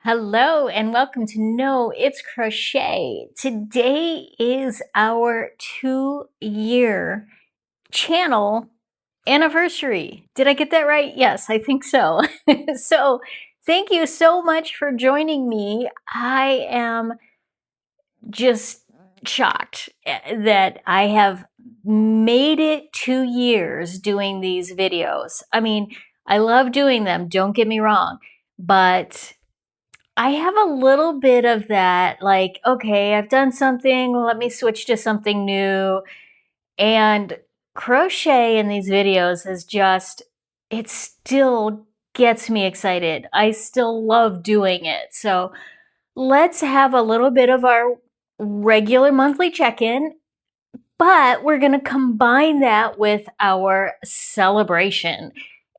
Hello and welcome to No, It's Crochet. Today is our 2-year channel anniversary. Did I get that right? Yes, I think so. So thank you so much for joining me. I am just shocked that I have made it 2 years doing these videos. I mean, I love doing them, don't get me wrong, but I have a little bit of that, like, okay, I've done something, let me switch to something new. And crochet in these videos is just, it still gets me excited. I still love doing it. So let's have a little bit of our regular monthly check-in, but we're going to combine that with our celebration.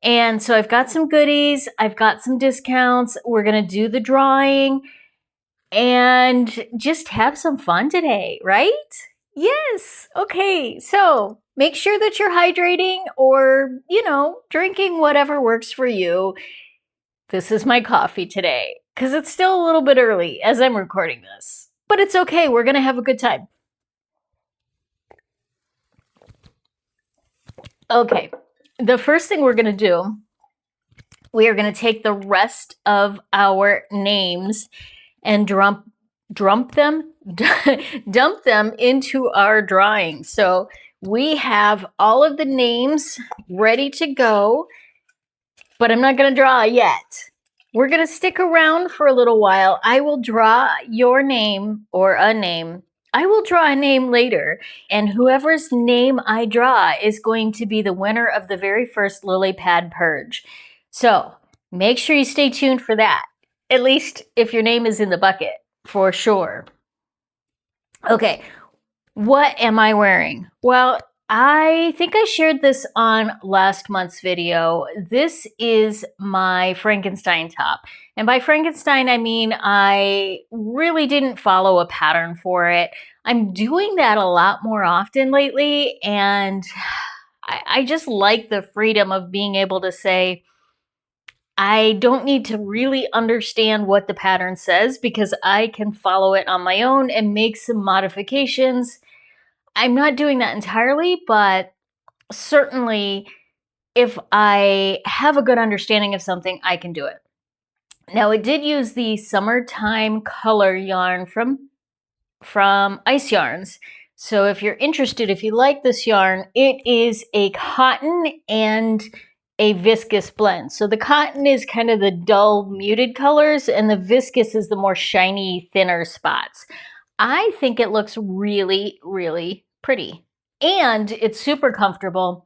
And so I've got some goodies, I've got some discounts, we're going to do the drawing and just have some fun today, right? Yes. Okay. So make sure that you're hydrating or, drinking whatever works for you. This is my coffee today because it's still a little bit early as I'm recording this, but it's okay. We're going to have a good time. Okay. The first thing we're going to do, we are going to take the rest of our names and dump them into our drawing. So we have all of the names ready to go, but I'm not going to draw yet. We're going to stick around for a little while. I will draw your name or a name. I will draw a name later, and whoever's name I draw is going to be the winner of the very first Lily Pad Purge. So make sure you stay tuned for that, at least if your name is in the bucket, for sure. Okay, what am I wearing? Well, I think I shared this on last month's video. This is my Frankenstein top. And by Frankenstein, I mean I really didn't follow a pattern for it. I'm doing that a lot more often lately, and I just like the freedom of being able to say, I don't need to really understand what the pattern says because I can follow it on my own and make some modifications. I'm not doing that entirely, but certainly if I have a good understanding of something, I can do it. Now, it did use the Summertime Color yarn from Ice Yarns. So if you're interested, if you like this yarn, it is a cotton and a viscose blend. So the cotton is kind of the dull, muted colors, and the viscose is the more shiny, thinner spots. I think it looks really, really pretty. And it's super comfortable.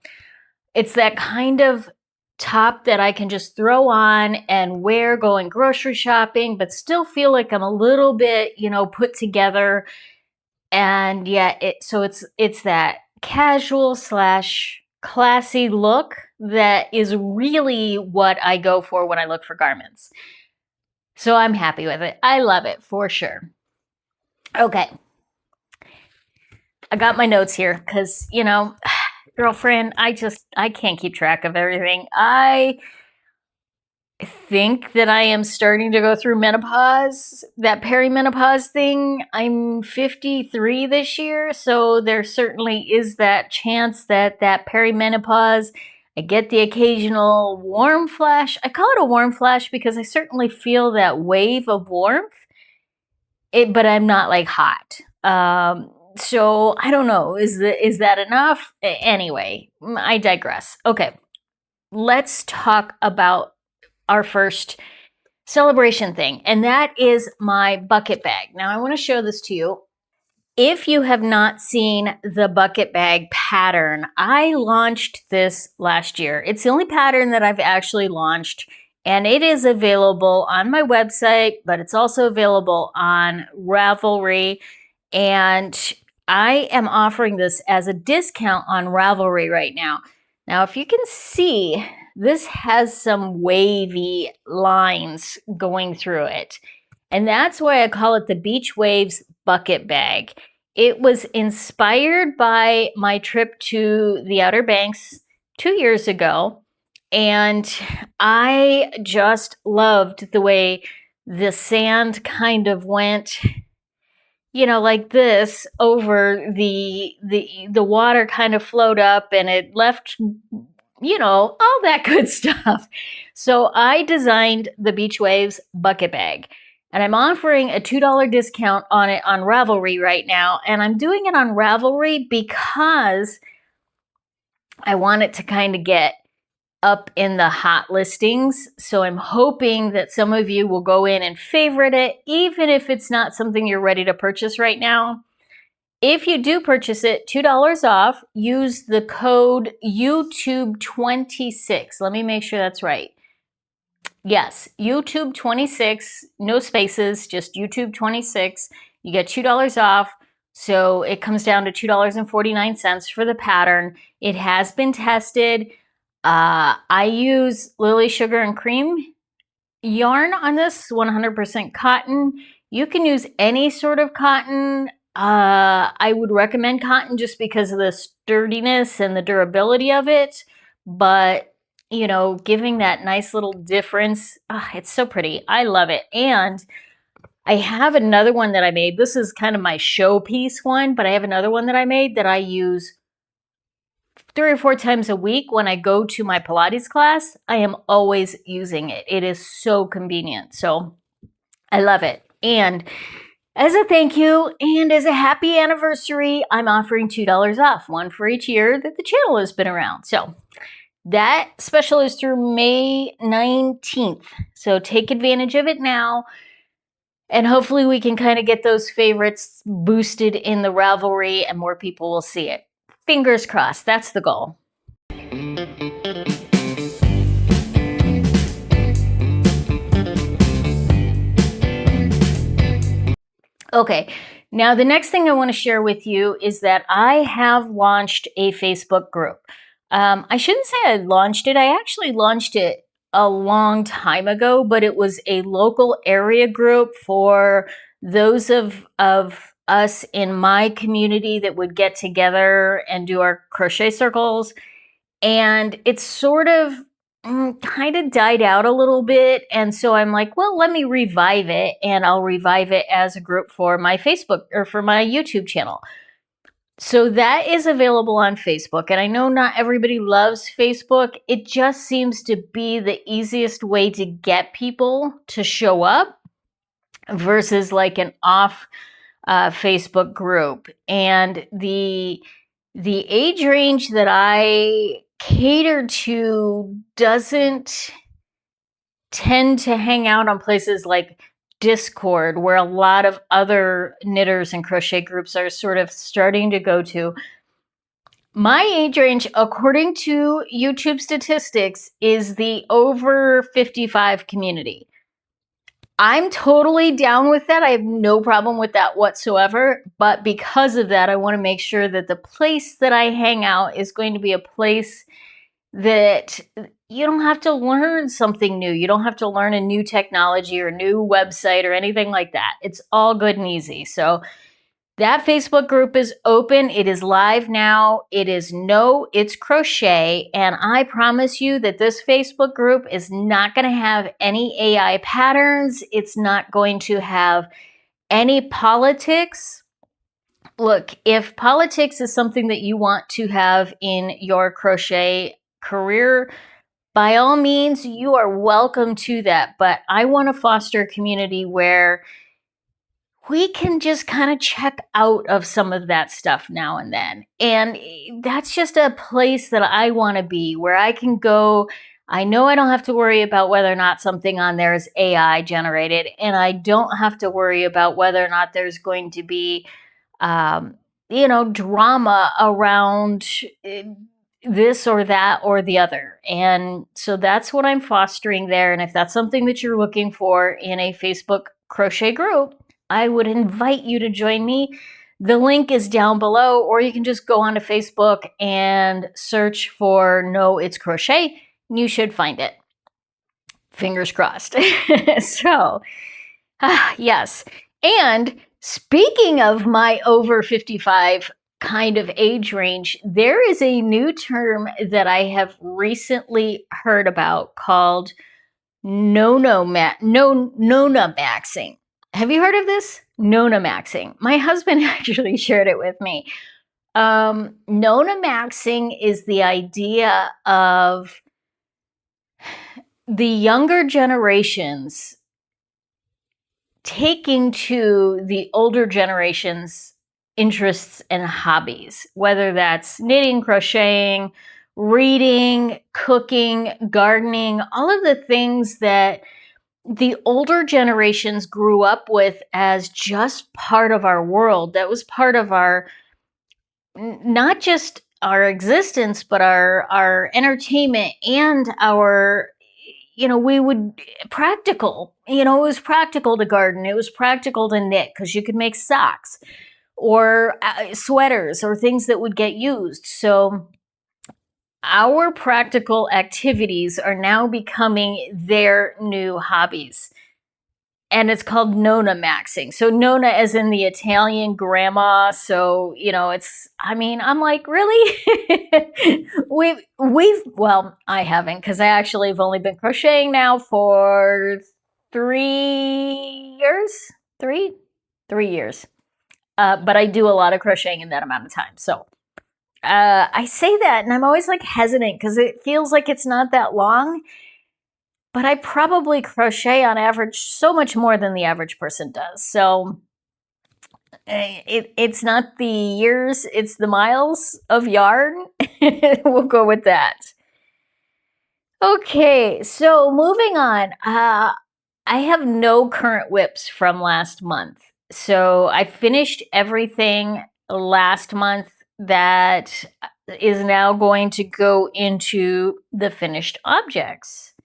It's that kind of top that I can just throw on and wear going grocery shopping, but still feel like I'm a little bit, put together. And yeah, it's that casual / classy look that is really what I go for when I look for garments. So I'm happy with it. I love it for sure. Okay. I got my notes here because, girlfriend, I can't keep track of everything. I think that I am starting to go through menopause, that perimenopause thing. I'm 53 this year, so there certainly is that chance that perimenopause, I get the occasional warm flash. I call it a warm flash because I certainly feel that wave of warmth, but I'm not like hot. So I don't know, is that enough? Anyway, I digress. Okay, let's talk about our first celebration thing, and that is my bucket bag. Now I want to show this to you. If you have not seen the bucket bag pattern, I launched this last year. It's the only pattern that I've actually launched, and it is available on my website, but it's also available on Ravelry, and I am offering this as a discount on Ravelry right now. Now, if you can see, this has some wavy lines going through it. And that's why I call it the Beach Waves Bucket Bag. It was inspired by my trip to the Outer Banks 2 years ago. And I just loved the way the sand kind of went, you know, like this over the water kind of flowed up and it left, you know, all that good stuff. So I designed the Beach Waves bucket bag. And I'm offering a $2 discount on it on Ravelry right now. And I'm doing it on Ravelry because I want it to kind of get up in the hot listings. So I'm hoping that some of you will go in and favorite it, even if it's not something you're ready to purchase right now. If you do purchase it, $2 off, use the code YouTube26. Let me make sure that's right. Yes, YouTube26, no spaces, just YouTube26. You get $2 off. So it comes down to $2.49 for the pattern. It has been tested. I use Lily Sugar and Cream yarn on this, 100% cotton. You can use any sort of cotton. I would recommend cotton just because of the sturdiness and the durability of it. But, you know, giving that nice little difference. It's so pretty. I love it. And I have another one that I made. This is kind of my showpiece one, but I have another one that I made that I use 3 or 4 times a week when I go to my Pilates class. I am always using it. It is so convenient. So I love it. And as a thank you and as a happy anniversary, I'm offering $2 off, one for each year that the channel has been around. So that special is through May 19th. So take advantage of it now. And hopefully we can kind of get those favorites boosted in the Ravelry and more people will see it. Fingers crossed, that's the goal. Okay, now the next thing I want to share with you is that I have launched a Facebook group. I shouldn't say I launched it. I actually launched it a long time ago, but it was a local area group for those of us in my community that would get together and do our crochet circles. And it's sort of kind of died out a little bit. And so I'm like, well, let me revive it, and I'll revive it as a group for my Facebook or for my YouTube channel. So that is available on Facebook. And I know not everybody loves Facebook. It just seems to be the easiest way to get people to show up versus like an off Facebook group. And the age range that I cater to doesn't tend to hang out on places like Discord, where a lot of other knitters and crochet groups are sort of starting to go to. My age range, according to YouTube statistics, is the over 55 community. I'm totally down with that. I have no problem with that whatsoever. But because of that, I want to make sure that the place that I hang out is going to be a place that you don't have to learn something new. You don't have to learn a new technology or a new website or anything like that. It's all good and easy. So that Facebook group is open. It is live now. It is Know It's Crochet. And I promise you that this Facebook group is not going to have any AI patterns. It's not going to have any politics. Look, if politics is something that you want to have in your crochet career, by all means, you are welcome to that. But I want to foster a community where we can just kind of check out of some of that stuff now and then. And that's just a place that I want to be, where I can go. I know I don't have to worry about whether or not something on there is AI generated, and I don't have to worry about whether or not there's going to be, drama around this or that or the other. And so that's what I'm fostering there. And if that's something that you're looking for in a Facebook crochet group, I would invite you to join me. The link is down below, or you can just go onto Facebook and search for Know It's Crochet, and you should find it. Fingers crossed. So, yes. And speaking of my over 55 kind of age range, there is a new term that I have recently heard about called Nona maxing. Have you heard of this? Nona maxing. My husband actually shared it with me. Nona maxing is the idea of the younger generations taking to the older generation's interests and hobbies, whether that's knitting, crocheting, reading, cooking, gardening, all of the things that the older generations grew up with as just part of our world. That was part of our, not just our existence, but our entertainment and our, we would practical, it was practical to garden. It was practical to knit because you could make socks or sweaters or things that would get used. So our practical activities are now becoming their new hobbies. And it's called Nona maxing. So Nona as in the Italian grandma. So, I'm like, really? Well, I haven't, because I actually have only been crocheting now for 3 years. Three years. But I do a lot of crocheting in that amount of time. So I say that and I'm always like hesitant because it feels like it's not that long. But I probably crochet on average so much more than the average person does. So it's not the years, it's the miles of yarn. We'll go with that. Okay, so moving on. I have no current whips from last month. So I finished everything last month that is now going to go into the finished objects.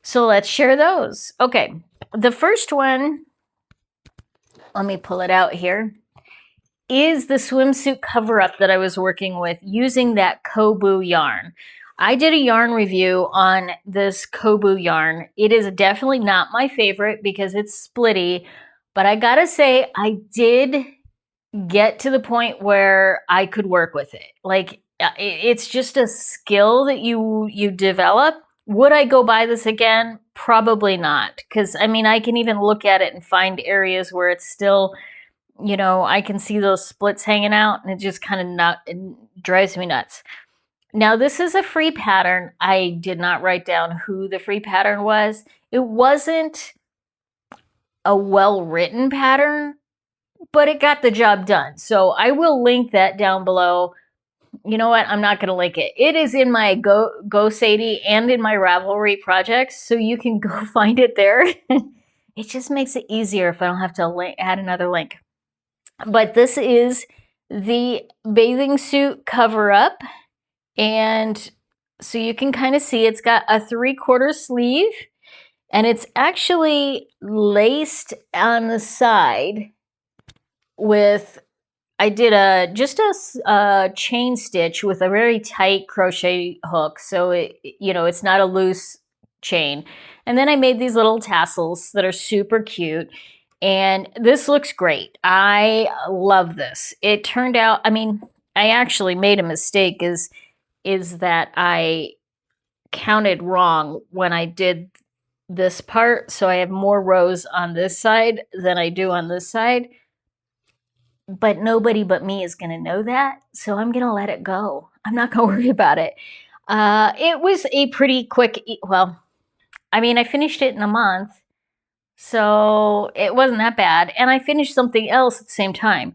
So let's share those. Okay, the first one, let me pull it out here, is the swimsuit cover-up that I was working with using that Kobu yarn. I did a yarn review on this Kobu yarn. It is definitely not my favorite because it's splitty, but I gotta say, I did get to the point where I could work with it. Like, it's just a skill that you develop. Would I go buy this again? Probably not. Because, I can even look at it and find areas where it's still, I can see those splits hanging out, and it just kind of it drives me nuts. Now, this is a free pattern. I did not write down who the free pattern was. It wasn't a well-written pattern, but it got the job done. So I will link that down below. You know what? I'm not going to link it. It is in my Go Sadie and in my Ravelry projects, so you can go find it there. It just makes it easier if I don't have to add another link. But this is the bathing suit cover-up, and so you can kind of see it's got a 3/4 sleeve, and it's actually laced on the side with, I did just a chain stitch with a very tight crochet hook, so it's not a loose chain. And then I made these little tassels that are super cute, and this looks great. I love this. It turned out, I actually made a mistake is that I counted wrong when I did this part, so I have more rows on this side than I do on this side. But nobody but me is going to know that, so I'm going to let it go. I'm not going to worry about it. It was a pretty quick, I finished it in a month, so it wasn't that bad. And I finished something else at the same time.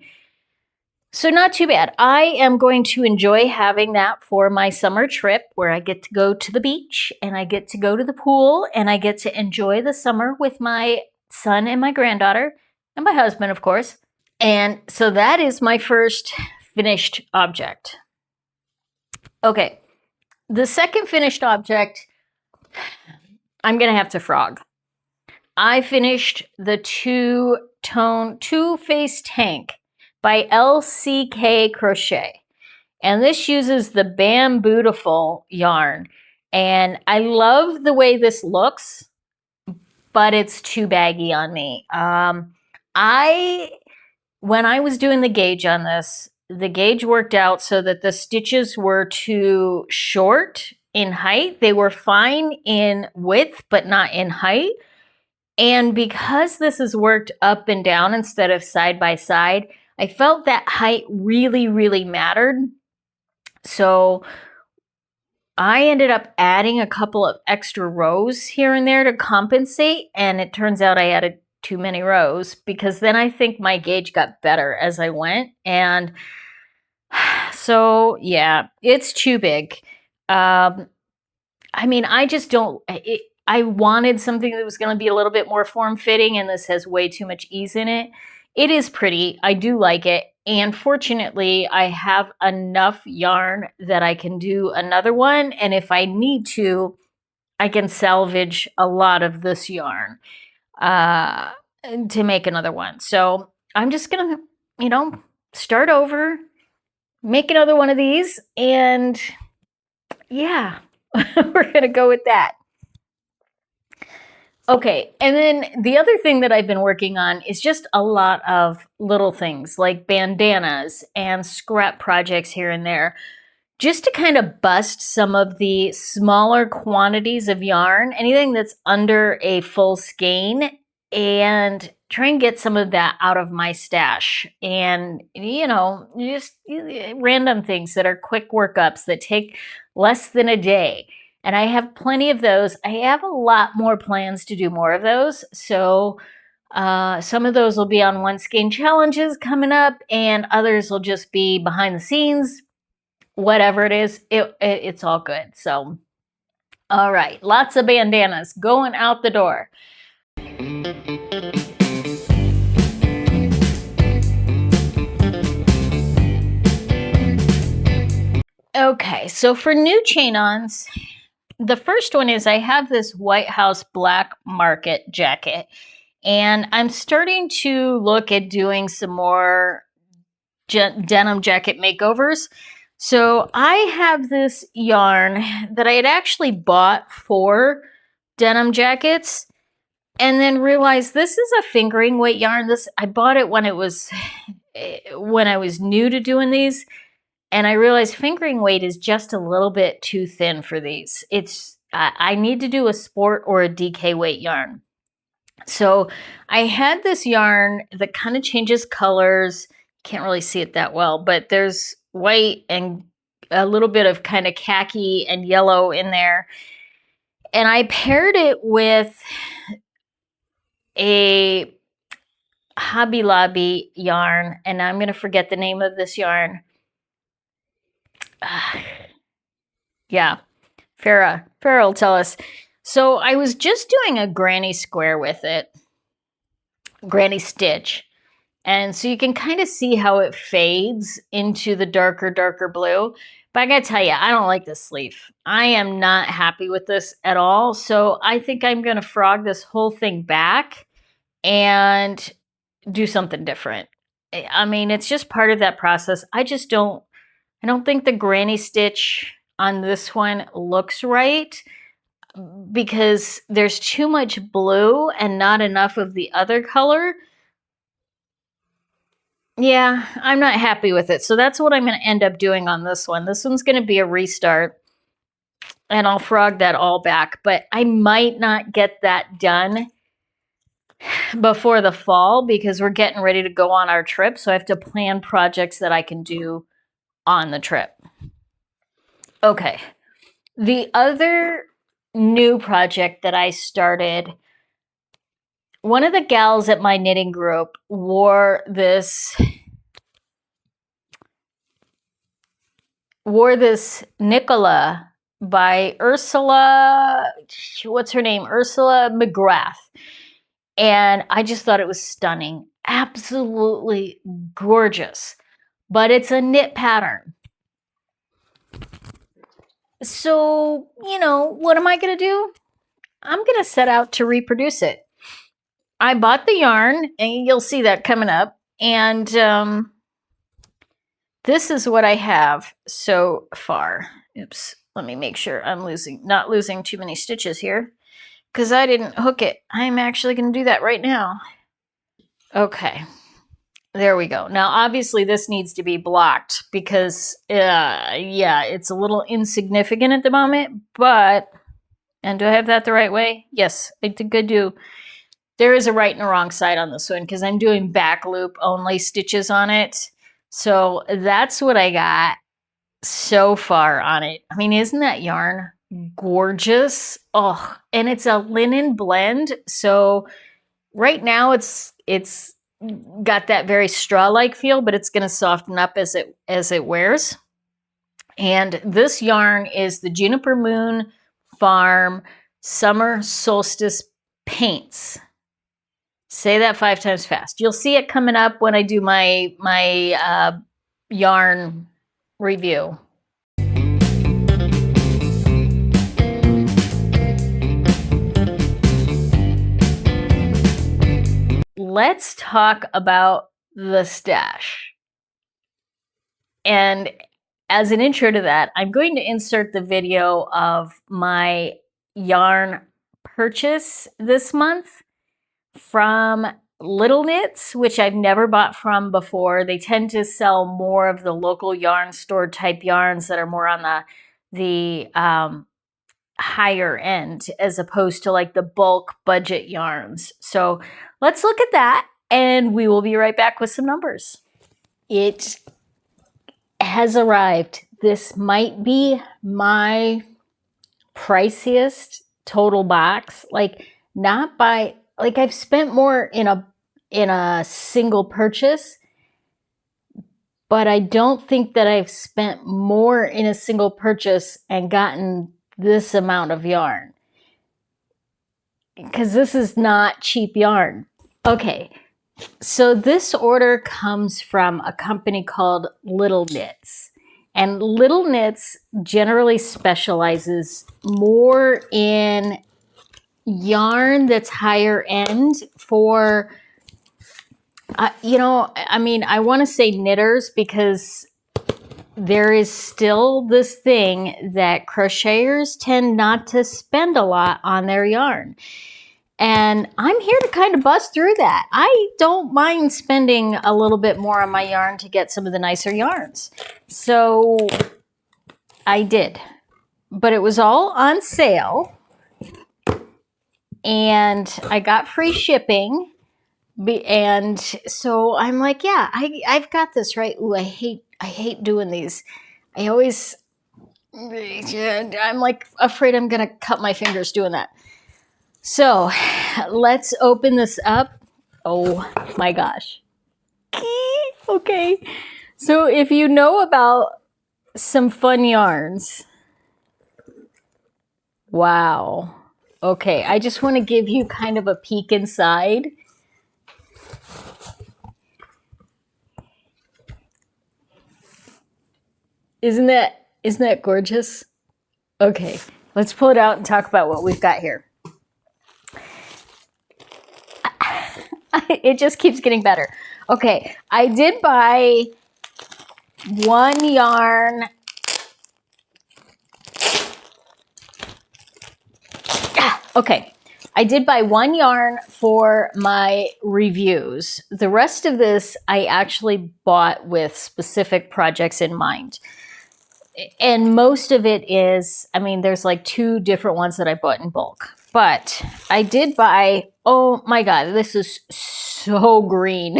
So not too bad. I am going to enjoy having that for my summer trip where I get to go to the beach and I get to go to the pool and I get to enjoy the summer with my son and my granddaughter and my husband, of course. And so that is my first finished object. Okay, the second finished object, I'm going to have to frog. I finished the two-face tank by LCK Crochet. And this uses the Bambootiful yarn. And I love the way this looks, but it's too baggy on me. when I was doing the gauge on this, the gauge worked out so that the stitches were too short in height. They were fine in width, but not in height. And because this is worked up and down instead of side by side, I felt that height really, really mattered. So I ended up adding a couple of extra rows here and there to compensate. And it turns out I added too many rows because then I think my gauge got better as I went. And so, yeah, it's too big. I mean, I just don't, I wanted something that was going to be a little bit more form-fitting, and this has way too much ease in it. It is pretty. I do like it. And fortunately, I have enough yarn that I can do another one. And if I need to, I can salvage a lot of this yarn to make another one. So I'm just going to, start over, make another one of these, and yeah, we're going to go with that. Okay, and then the other thing that I've been working on is just a lot of little things like bandanas and scrap projects here and there, just to kind of bust some of the smaller quantities of yarn, anything that's under a full skein, and try and get some of that out of my stash. And, just random things that are quick workups that take less than a day. And I have plenty of those. I have a lot more plans to do more of those. So some of those will be on one skein challenges coming up, and others will just be behind the scenes. Whatever it is, it's all good. So, all right, lots of bandanas going out the door. Okay, so for new chain-ons, the first one is I have this White House Black Market jacket, and I'm starting to look at doing some more denim jacket makeovers. So I have this yarn that I had actually bought for denim jackets, and then realized this is a fingering weight yarn. I bought it when I was new to doing these. And I realized fingering weight is just a little bit too thin for these. I need to do a sport or a DK weight yarn. So I had this yarn that kind of changes colors. Can't really see it that well, but there's white and a little bit of kind of khaki and yellow in there. And I paired it with a Hobby Lobby yarn, and I'm going to forget the name of this yarn. Yeah, Farah will tell us. So I was just doing a granny square with it, granny stitch. And so you can kind of see how it fades into the darker blue. But I gotta tell you, I don't like this sleeve. I am not happy with this at all. So I think I'm gonna frog this whole thing back and do something different. I mean, it's just part of that process. I don't think the granny stitch on this one looks right because there's too much blue and not enough of the other color. Yeah, I'm not happy with it. So that's what I'm going to end up doing on this one. This one's going to be a restart, and I'll frog that all back. But I might not get that done before the fall because we're getting ready to go on our trip. So I have to plan projects that I can do on the trip. Okay, the other new project that I started, one of the gals at my knitting group wore this Nicola by Ursula, what's her name? Ursula McGrath. And I just thought it was stunning. Absolutely gorgeous. But it's a knit pattern. So, what am I going to do? I'm going to set out to reproduce it. I bought the yarn, and you'll see that coming up. And this is what I have so far. Oops, let me make sure I'm not losing too many stitches here because I didn't hook it. I'm actually going to do that right now. Okay. There we go. Now, obviously, this needs to be blocked because, yeah, it's a little insignificant at the moment, but, and do I have that the right way? Yes, I think I do. There is a right and a wrong side on this one because I'm doing back loop only stitches on it. So that's what I got so far on it. I mean, isn't that yarn gorgeous? Oh, and it's a linen blend. So right now it's got that very straw-like feel, but it's going to soften up as it wears. And this yarn is the Juniper Moon Farm Summer Solstice Paints. Say that 5 times fast. You'll see it coming up when I do my yarn review. Let's talk about the stash. And as an intro to that, I'm going to insert the video of my yarn purchase this month from Little Knits, which I've never bought from before. They tend to sell more of the local yarn store type yarns that are more on the higher end as opposed to like the bulk budget yarns. So let's look at that and we will be right back with some numbers. It has arrived. This might be my priciest total box. Like not by, like I've spent more in a single purchase, but I don't think that I've spent more in a single purchase and gotten this amount of yarn. Because this is not cheap yarn. Okay, so this order comes from a company called Little Knits. And Little Knits generally specializes more in yarn that's higher end for, you know, I mean, I want to say knitters because there is still this thing that crocheters tend not to spend a lot on their yarn. And I'm here to kind of bust through that. I don't mind spending a little bit more on my yarn to get some of the nicer yarns. So I did. But it was all on sale. And I got free shipping. And so I'm like, yeah, I've got this, right? Ooh, I hate doing these. I always, I'm like afraid I'm going to cut my fingers doing that. So let's open this up. Oh my gosh. Okay. So if you know about some fun yarns, wow. Okay. I just want to give you kind of a peek inside. Isn't that gorgeous? Okay, let's pull it out and talk about what we've got here. It just keeps getting better. Okay, I did buy one yarn. Okay, I did buy one yarn for my reviews. The rest of this I actually bought with specific projects in mind. And most of it is, I mean, there's like 2 different ones that I bought in bulk. But I did buy, oh my God, this is so green.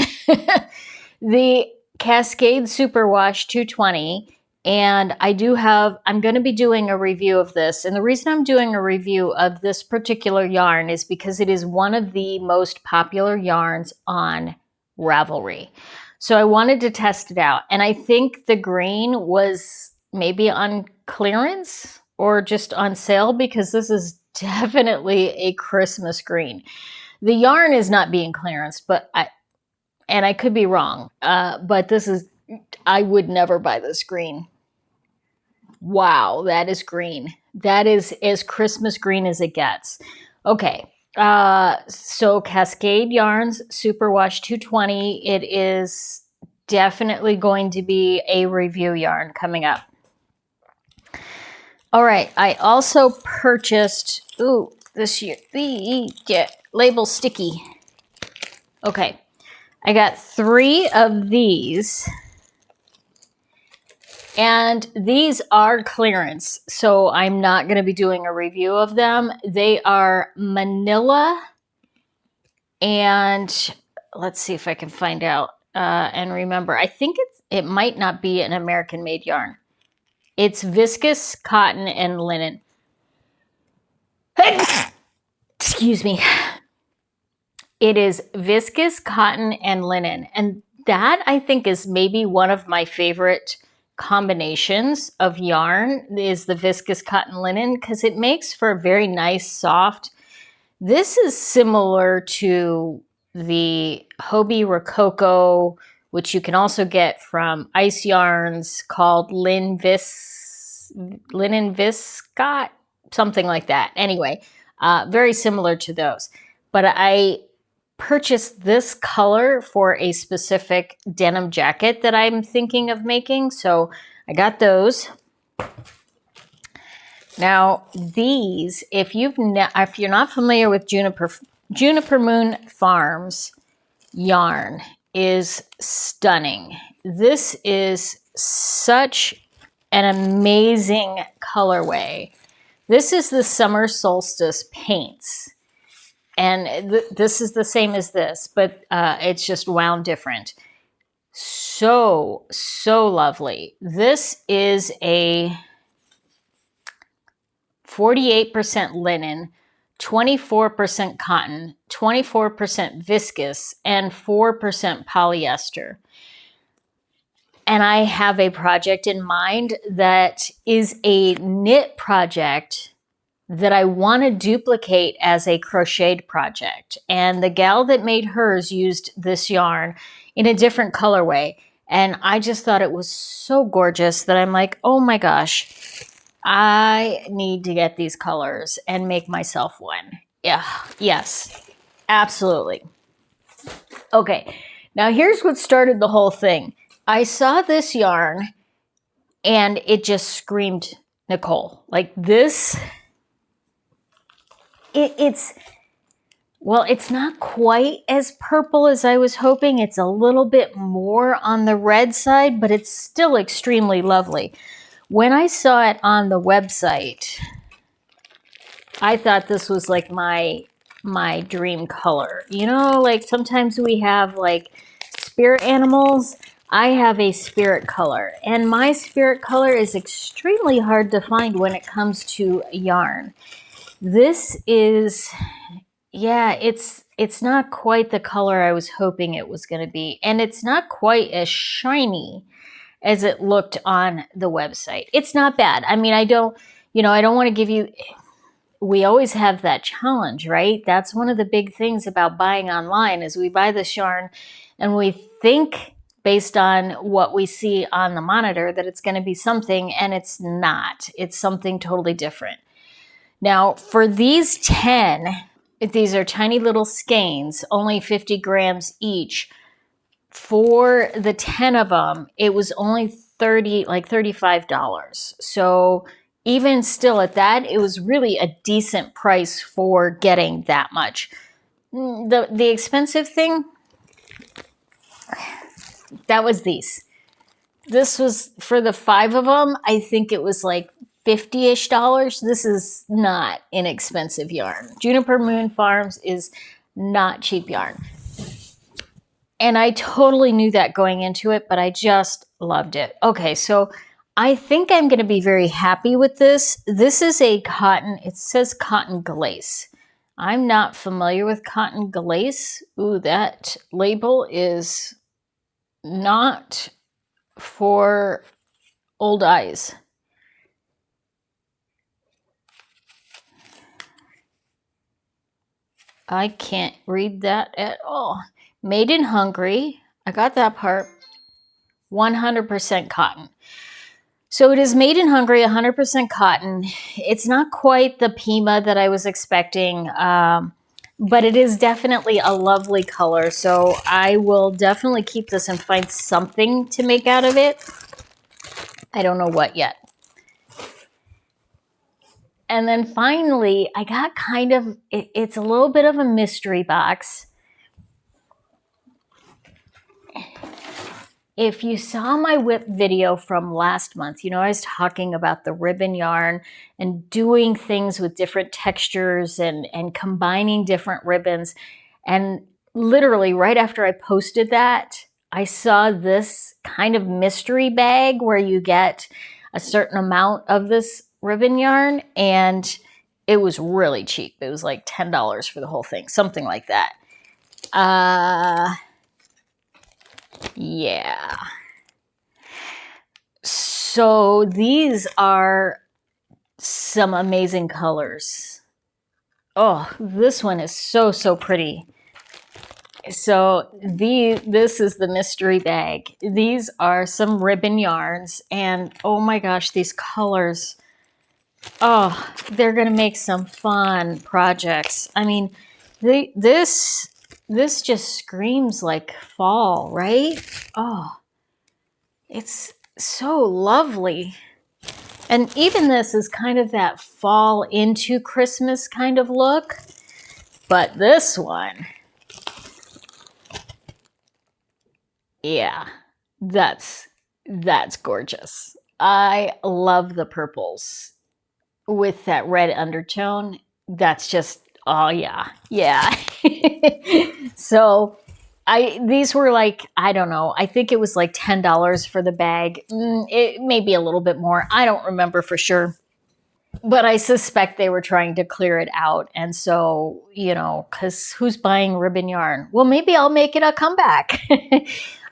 The Cascade Superwash 220. And I'm going to be doing a review of this. And the reason I'm doing a review of this particular yarn is because it is one of the most popular yarns on Ravelry. So I wanted to test it out. And I think the green was maybe on clearance or just on sale because this is definitely a Christmas green. The yarn is not being clearance, but I could be wrong, but this is, I would never buy this green. Wow, that is green. That is as Christmas green as it gets. Okay, so Cascade Yarns Superwash 220. It is definitely going to be a review yarn coming up. All right, I also purchased, this year, get label sticky. Okay, I got 3 of these. And these are clearance, so I'm not going to be doing a review of them. They are manila, and let's see if I can find out and remember. I think it might not be an American-made yarn. It's viscose, cotton, and linen. Excuse me. It is viscose, cotton, and linen, and that I think is maybe one of my favorite combinations of yarn is the viscose cotton linen because it makes for a very nice soft. This is similar to the Hobie Rococo, which you can also get from Ice Yarns, called Linen Viscot, something like that. Anyway, very similar to those. But I purchased this color for a specific denim jacket that I'm thinking of making. So I got those. Now these, if you're not familiar with Juniper Moon Farms yarn, is stunning. This is such an amazing colorway. This is the Summer Solstice Paints. And this is the same as this, but it's just wound different. So, so lovely. This is a 48% linen, 24% cotton, 24% viscose, and 4% polyester. And I have a project in mind that is a knit project that I want to duplicate as a crocheted project. And the gal that made hers used this yarn in a different colorway. And I just thought it was so gorgeous that I'm like, oh my gosh, I need to get these colors and make myself one. Yeah, yes, absolutely. Okay, now here's what started the whole thing. I saw this yarn and it just screamed Nicole. Like this... It's not quite as purple as I was hoping. It's a little bit more on the red side, but it's still extremely lovely. When I saw it on the website, I thought this was like my dream color. You know, like sometimes we have like spirit animals. I have a spirit color, and my spirit color is extremely hard to find when it comes to yarn. This is, yeah, it's not quite the color I was hoping it was going to be. And it's not quite as shiny as it looked on the website. It's not bad. I mean, I don't want to give you, we always have that challenge, right? That's one of the big things about buying online is we buy this yarn and we think based on what we see on the monitor that it's going to be something, and it's not. It's something totally different. Now, for these 10, these are tiny little skeins, only 50 grams each. For the 10 of them, it was only $35. So even still at that, it was really a decent price for getting that much. The expensive thing, that was these. This was for the 5 of them. I think it was like $50-ish. This is not inexpensive yarn. Juniper Moon Farms is not cheap yarn. And I totally knew that going into it, but I just loved it. Okay, so I think I'm going to be very happy with this. This is a cotton, it says cotton glace. I'm not familiar with cotton glace. Ooh, that label is not for old eyes. I can't read that at all. Made in Hungary. I got that part. 100% cotton. So it is made in Hungary, 100% cotton. It's not quite the Pima that I was expecting, but it is definitely a lovely color. So I will definitely keep this and find something to make out of it. I don't know what yet. And then finally, I got kind of, it's a little bit of a mystery box. if you saw my whip video from last month, you know, I was talking about the ribbon yarn and doing things with different textures and combining different ribbons. And literally right after I posted that, I saw this kind of mystery bag where you get a certain amount of this ribbon yarn, and it was really cheap. It was like $10 for the whole thing, something like that. Yeah. So these are some amazing colors. Oh, this one is so, so pretty. So this is the mystery bag. These are some ribbon yarns, and oh my gosh, these colors. Oh, they're gonna make some fun projects. I mean, this just screams like fall, right? Oh, it's so lovely. And even this is kind of that fall into Christmas kind of look. But this one, yeah, that's gorgeous. I love the purples with that red undertone. That's just, oh yeah, yeah. So these were like, I don't know, I think it was like $10 for the bag. It may be a little bit more. I don't remember for sure. But I suspect they were trying to clear it out. And so, you know, because who's buying ribbon yarn? Well, maybe I'll make it a comeback.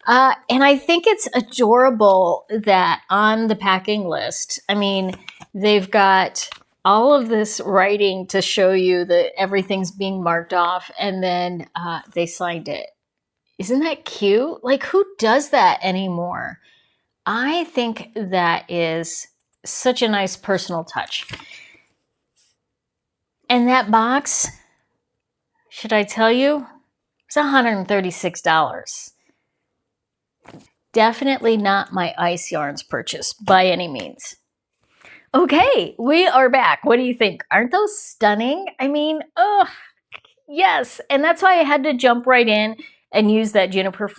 And I think it's adorable that on the packing list, I mean, they've got all of this writing to show you that everything's being marked off, and then they signed it. Isn't that cute? Like, who does that anymore? I think that is such a nice personal touch. And that box, should I tell you, it's $136. Definitely not my ice yarns purchase by any means. Okay, we are back. What do you think? Aren't those stunning? I mean, oh, yes. And that's why I had to jump right in and use that Juniper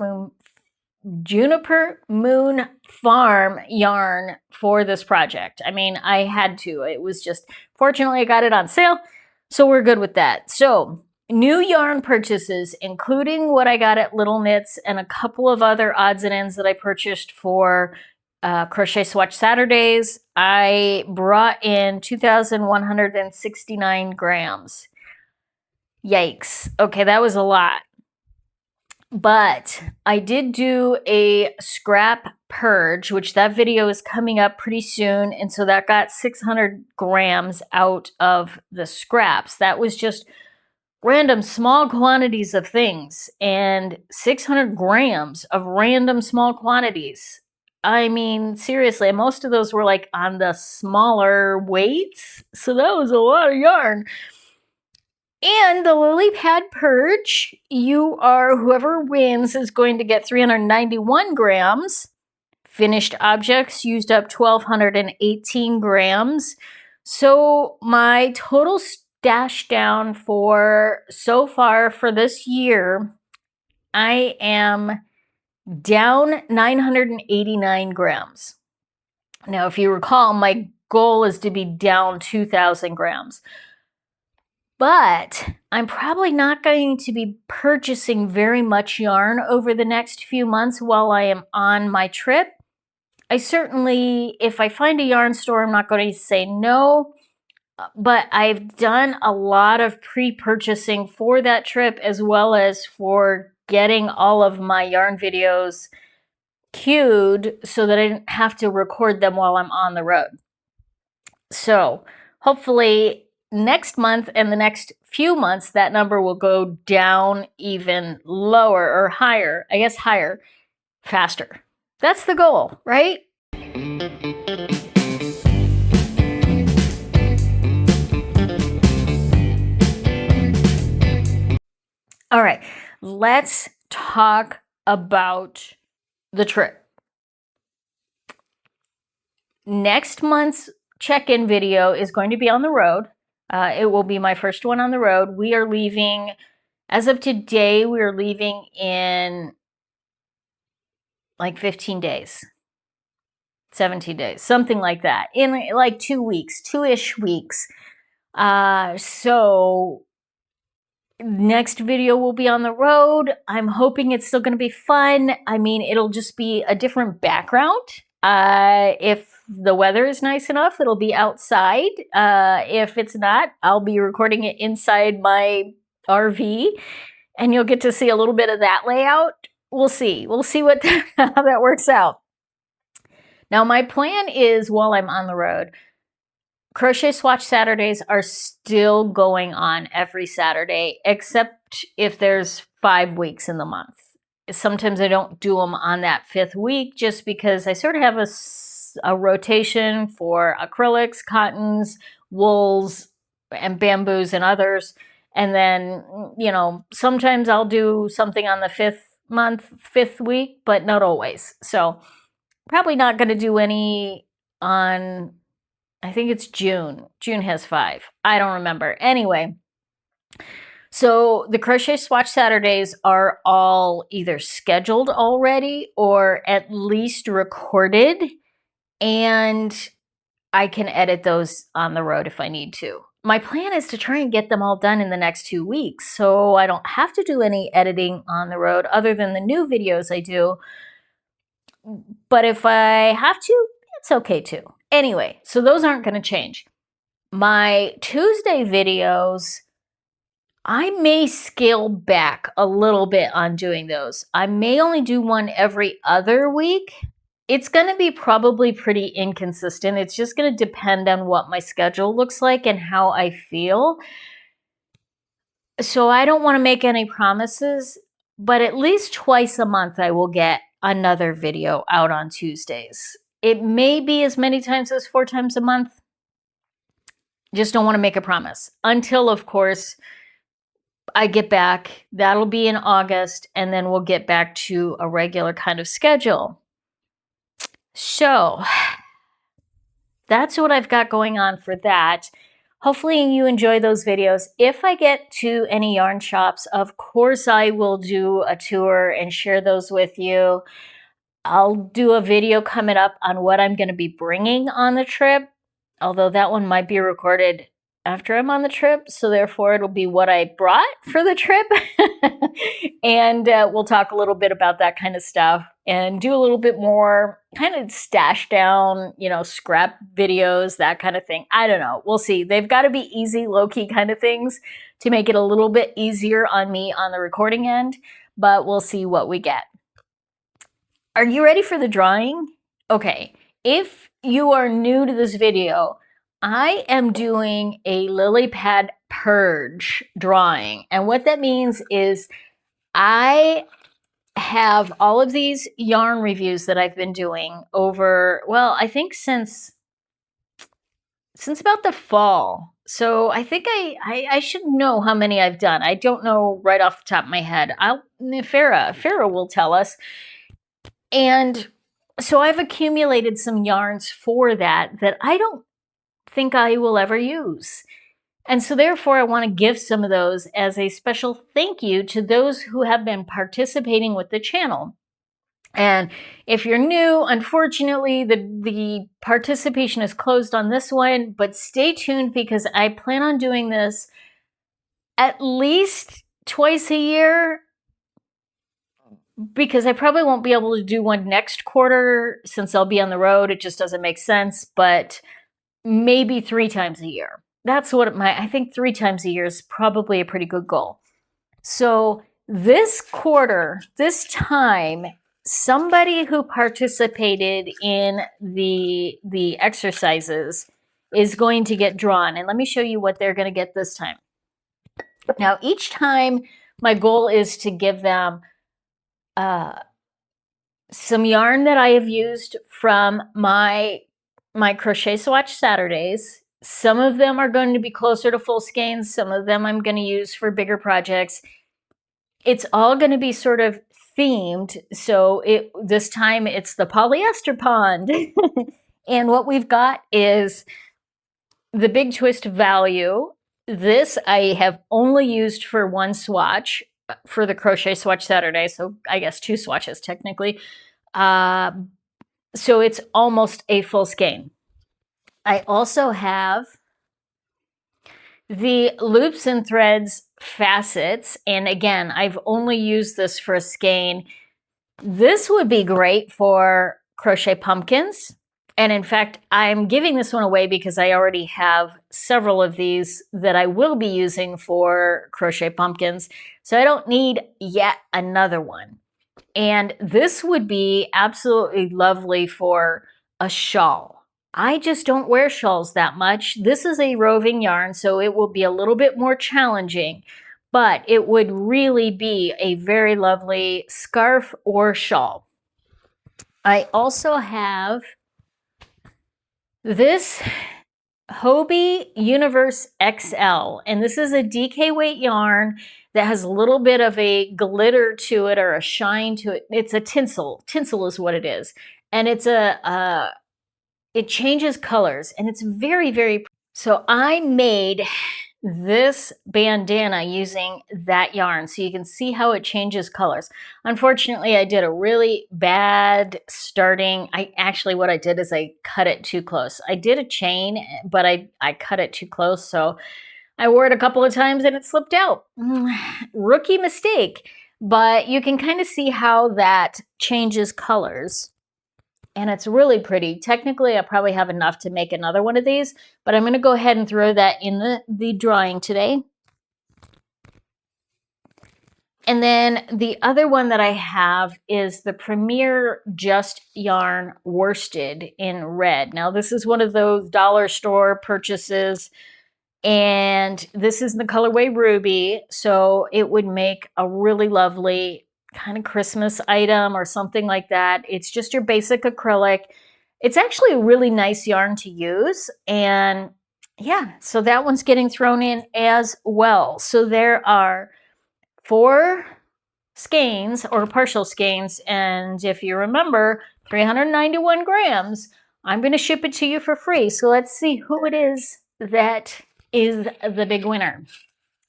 Moon Farm yarn for this project. I mean, I had to. It was just, fortunately, I got it on sale, so we're good with that. So, new yarn purchases, including what I got at Little Knits and a couple of other odds and ends that I purchased for Crochet Swatch Saturdays. I brought in 2,169 grams. Yikes. Okay, that was a lot. But I did do a scrap purge, which that video is coming up pretty soon. And so that got 600 grams out of the scraps. That was just random small quantities of things, and 600 grams of random small quantities. I mean, seriously, most of those were like on the smaller weights. So that was a lot of yarn. And the Lily Pad Purge, whoever wins is going to get 391 grams. Finished objects used up 1,218 grams. So my total stash down for so far for this year, I am down 989 grams. Now, if you recall, my goal is to be down 2,000 grams. But I'm probably not going to be purchasing very much yarn over the next few months while I am on my trip. I certainly, if I find a yarn store, I'm not going to say no. But I've done a lot of pre-purchasing for that trip, as well as for getting all of my yarn videos queued so that I didn't have to record them while I'm on the road. So hopefully next month and the next few months, that number will go down even lower or higher. I guess higher, faster. That's the goal, right? All right, let's talk about the trip. Next month's check-in video is going to be on the road. It will be my first one on the road. We are leaving, as of today, we are leaving in like 15 days, 17 days, something like that, in like 2 weeks, 2-ish weeks. So next video will be on the road. I'm hoping it's still going to be fun. I mean, it'll just be a different background. If the weather is nice enough, it'll be outside. If it's not, I'll be recording it inside my RV, and you'll get to see a little bit of that layout. We'll see. We'll see what how that works out. Now, my plan is, while I'm on the road, Crochet Swatch Saturdays are still going on every Saturday, except if there's 5 weeks in the month. Sometimes I don't do them on that 5th week just because I sort of have a rotation for acrylics, cottons, wools, and bamboos and others. And then, you know, sometimes I'll do something on the 5th week, but not always. So probably not going to do any on, I think it's June. June has 5. I don't remember. Anyway, so the Crochet Swatch Saturdays are all either scheduled already or at least recorded, and I can edit those on the road if I need to. My plan is to try and get them all done in the next 2 weeks, so I don't have to do any editing on the road other than the new videos I do. But if I have to, it's okay too. Anyway, so those aren't going to change. My Tuesday videos, I may scale back a little bit on doing those. I may only do one every other week. It's going to be probably pretty inconsistent. It's just going to depend on what my schedule looks like and how I feel. So I don't want to make any promises, but at least twice a month I will get another video out on Tuesdays. It may be as many times as 4 times a month. Just don't want to make a promise until, of course, I get back. That'll be in August, and then we'll get back to a regular kind of schedule. So that's what I've got going on for that. Hopefully you enjoy those videos. If I get to any yarn shops, of course I will do a tour and share those with you. I'll do a video coming up on what I'm going to be bringing on the trip, although that one might be recorded after I'm on the trip, so therefore it'll be what I brought for the trip. And we'll talk a little bit about that kind of stuff and do a little bit more kind of stash down, you know, scrap videos, that kind of thing. I don't know. We'll see. They've got to be easy, low-key kind of things to make it a little bit easier on me on the recording end, but we'll see what we get. Are you ready for the drawing? Okay. If you are new to this video, I am doing a Lily Pad Purge drawing. And what that means is I have all of these yarn reviews that I've been doing over, well, I think since about the fall. So I think I should know how many I've done. I don't know right off the top of my head. Farah will tell us. And so I've accumulated some yarns for that I don't think I will ever use. And so therefore I want to give some of those as a special thank you to those who have been participating with the channel. And if you're new, unfortunately, the participation is closed on this one, but stay tuned because I plan on doing this at least twice a year, because I probably won't be able to do one next quarter since I'll be on the road. It just doesn't make sense, but maybe 3 times a year. That's what I think 3 times a year is probably a pretty good goal. So this quarter, this time, somebody who participated in the exercises is going to get drawn. And let me show you what they're going to get this time. Now, each time my goal is to give them some yarn that I have used from my Crochet Swatch Saturdays. Some of them are going to be closer to full skeins. Some of them I'm going to use for bigger projects. It's all going to be sort of themed. So this time it's the polyester pond. And what we've got is the Big Twist Value. This I have only used for one swatch for the Crochet Swatch Saturday. So I guess 2 swatches technically. So it's almost a full skein. I also have the loops and threads facets. And again, I've only used this for a skein. This would be great for crochet pumpkins. And in fact, I'm giving this one away because I already have several of these that I will be using for crochet pumpkins. So I don't need yet another one. And this would be absolutely lovely for a shawl. I just don't wear shawls that much. This is a roving yarn, so it will be a little bit more challenging, but it would really be a very lovely scarf or shawl. I also have this Hobie Universe XL, and this is a DK weight yarn that has a little bit of a glitter to it or a shine to it. It's a tinsel. Tinsel is what it is. And it's it changes colors and it's very, very, so I made this bandana using that yarn so you can see how it changes colors. Unfortunately, I did a really bad starting. What I did is I cut it too close. I did a chain, but I cut it too close, so I wore it a couple of times and it slipped out. Rookie mistake, but you can kind of see how that changes colors. And it's really pretty. Technically, I probably have enough to make another one of these, but I'm going to go ahead and throw that in the drawing today. And then the other one that I have is the Premier Just Yarn Worsted in red. Now, this is one of those dollar store purchases, and this is the colorway Ruby, so it would make a really lovely kind of Christmas item or something like that. It's just your basic acrylic. It's actually a really nice yarn to use, and yeah, so that one's getting thrown in as well. So there are 4 skeins or partial skeins, and if you remember, 391 grams. I'm going to ship it to you for free. So let's see who it is that is the big winner.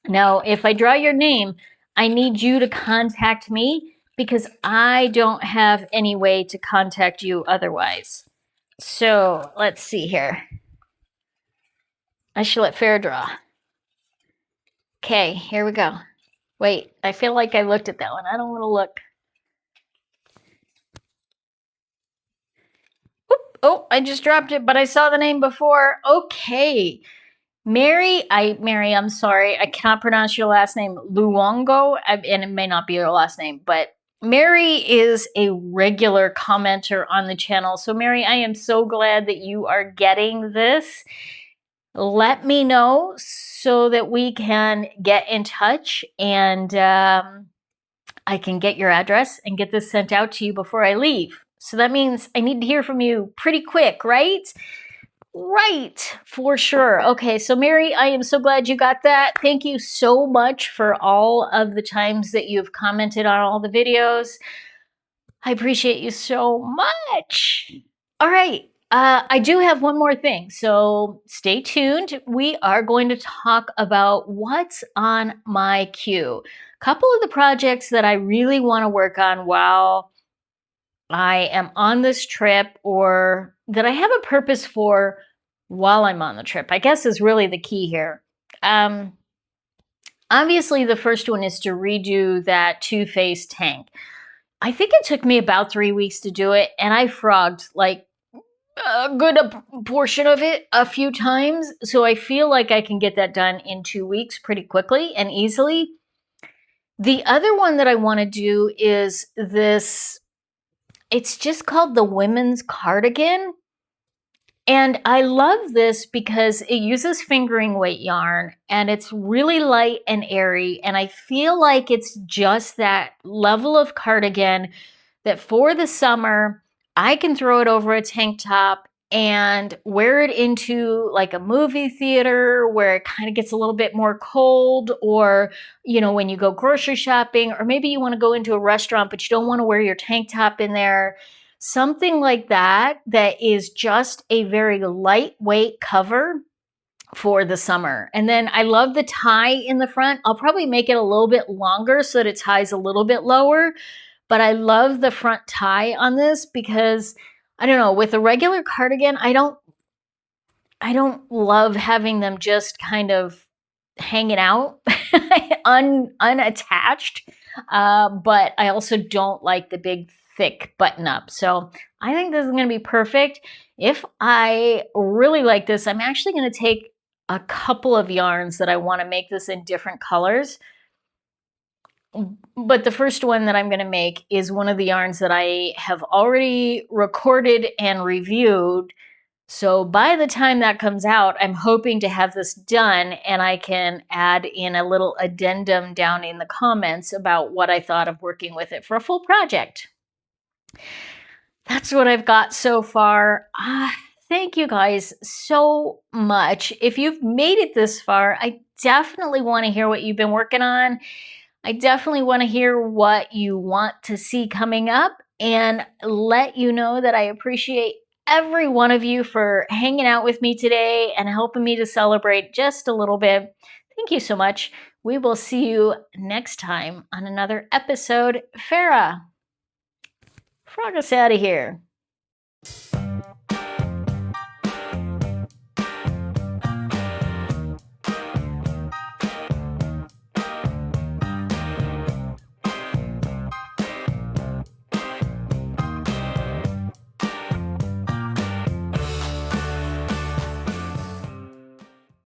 Now, if I draw your name, I need you to contact me because I don't have any way to contact you otherwise. So let's see here. I should let Fair draw. Okay, here we go. Wait, I feel like I looked at that one. I don't want to look. Oop, oh, I just dropped it, but I saw the name before. Okay. Mary, I'm sorry, I cannot pronounce your last name, Luongo, and it may not be your last name, but Mary is a regular commenter on the channel. So Mary, I am so glad that you are getting this. Let me know so that we can get in touch and I can get your address and get this sent out to you before I leave. So that means I need to hear from you pretty quick, right? Right, for sure. Okay, so Mary, I am so glad you got that. Thank you so much for all of the times that you've commented on all the videos. I appreciate you so much. All right, I do have one more thing, so stay tuned. We are going to talk about what's on my queue. A couple of the projects that I really want to work on while I am on this trip, or that I have a purpose for while I'm on the trip, I guess is really the key here. Obviously, the first one is to redo that two-face tank. I think it took me about 3 weeks to do it, and I frogged like a good portion of it a few times, so I feel like I can get that done in 2 weeks pretty quickly and easily. The other one that I want to do is this. It's just called the Women's Cardigan. And I love this because it uses fingering weight yarn and it's really light and airy. And I feel like it's just that level of cardigan that for the summer, I can throw it over a tank top and wear it into like a movie theater where it kind of gets a little bit more cold, or, you know, when you go grocery shopping, or maybe you want to go into a restaurant, but you don't want to wear your tank top in there. Something like that, that is just a very lightweight cover for the summer. And then I love the tie in the front. I'll probably make it a little bit longer so that it ties a little bit lower. but I love the front tie on this because, I don't know, with a regular cardigan, I don't love having them just kind of hanging out unattached, but I also don't like the big thick button up. So I think this is going to be perfect. If I really like this, I'm actually going to take a couple of yarns that I want to make this in different colors. But the first one that I'm going to make is one of the yarns that I have already recorded and reviewed. So by the time that comes out, I'm hoping to have this done and I can add in a little addendum down in the comments about what I thought of working with it for a full project. That's what I've got so far. Thank you guys so much. If you've made it this far, I definitely want to hear what you've been working on. I definitely want to hear what you want to see coming up and let you know that I appreciate every one of you for hanging out with me today and helping me to celebrate just a little bit. Thank you so much. We will see you next time on another episode. Farah, frog us out of here.